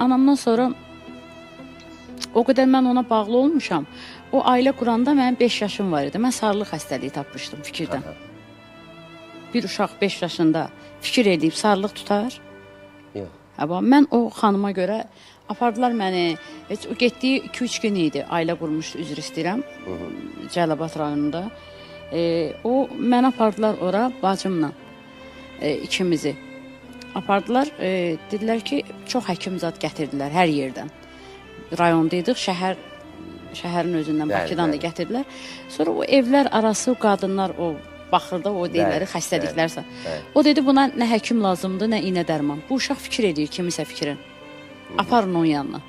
anamdan sonra o qədər mən ona bağlı olmuşam. O ailə quranda mənim 5 yaşım var idi. Mən sarılıq xəstəliyi tapmışdım fikirdən. Bir uşaq 5 yaşında fikir edib sarılıq tutar. Yox. Mən o xanıma görə apardılar məni. Heç o getdiyi 2-3 gün idi. Ailə qurmuşdu, üzr istəyirəm. Cəlilabad rayonunda. O məni apardılar ora bacımla. İkimizi apardılar. Dedilər ki, çox həkim zad gətirdilər hər yerdən. Rayondaydıq, şəhərin özündən, Bakıdan da gətirdilər. Sonra o evlər arası qadınlar o baxırda o deyirləri xəstəliklərsə. O dedi buna nə həkim lazımdır, nə iynə dərman. Bu uşaq fikir edir kimisə fikrin. Aparın onun yanına.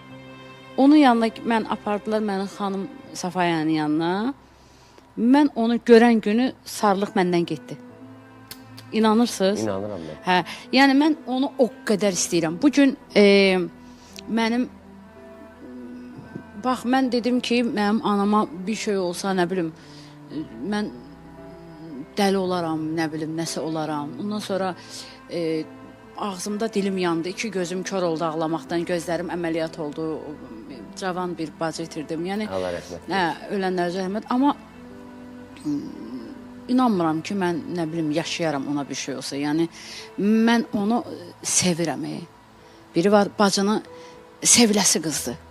Onun yanına mən apardılar məni xanım Safayanın yanına. Mən onu görən günü sarılıq məndən getdi. İnanırsınız? İnanıram mən. Hə, yəni mən onu o qədər istəyirəm. Bu gün mənim bax mən dedim ki, mənim anama bir şey olsa, nə bilim, mən dəli olaram, nə bilim, nəsə olaram. Ondan sonra ağzımda dilim yandı, 2 gözüm kör oldu ağlamaqdan, gözlərim əməliyyat oldu. Cavan bir bacı itirdim. Yəni Allah rəhmət eylesin. Hə, ölənlərə rəhmət. Amma inanmıram ki, mən nə bilim yaşayaram ona bir şey olsa. Yəni mən onu sevirəm. Biri var bacını seviləsi qızdır.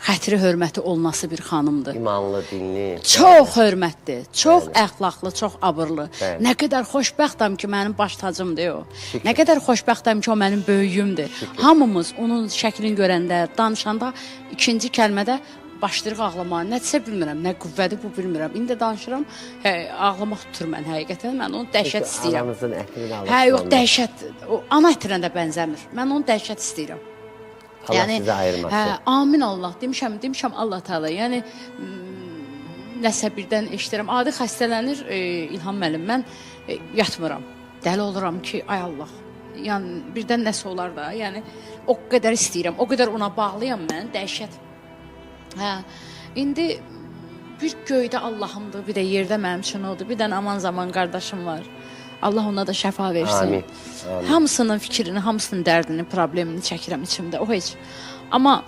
Xətri hörməti olması bir xanımdır. İmanlı, dinli. Çox hörmətli, çox əxlaqlı, çox abırlı. Nə qədər xoşbəxtəm ki, mənim baş tacımdır o. Nə qədər xoşbəxtəm ki, o mənim böyüyümdür. Hamımız onun şəklini görəndə, danışanda ikinci kəlmədə başlayırıq ağlamağa. Nədirsə bilmirəm, nə qüvvədir bu bilmirəm. İndi danışıram, ağlamaq tutur mən həqiqətən. Mən onu dəhşət istəyirəm. Ananızın ətini alıb. Hə, yox, dəhşət. O ana ətinə də bənzəmir. Mən onu dəhşət istəyirəm. Allah sizə ayırmasın. Hə, amin Allah. Demişəm Allah Teala. Yəni nəsə birdən eşidirəm. Adi xəstələnir İlham müəllim. Mən yatmıram. Dəli oluram ki, ay Allah. Yəni birdən nəsə olar da. Yəni o qədər istəyirəm. O qədər ona bağlıyam mən. Dəhşət. Hə. İndi bir göydə Allahımdır, bir də yerdə mənim üçün odur. Bir də aman zaman qardaşım var. Allah ona da şəfa versin. Amin. Amin. Hamısının fikrini, hamısının dərdini, problemini çəkirəm içimdə. O heç. Amma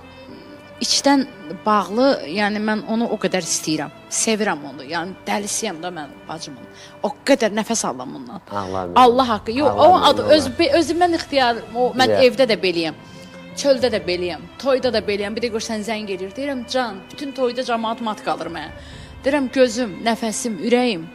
içdən bağlı, yəni mən onu o qədər istəyirəm. Sevirəm onu. Yəni dəlisiyəm də mən bacımın. O qədər nəfəs alıram ondan. Allah haqqı. Yox, o adı özümdən ixtiyar. Mən evdə də beləyəm. Çöldə də beləyəm. Toyda da beləyəm. Bir də görsən zəng edir. Deyirəm can, bütün toyda cəmaət mat qalır mənə. Deyirəm gözüm, nəfəsim, ürəyim.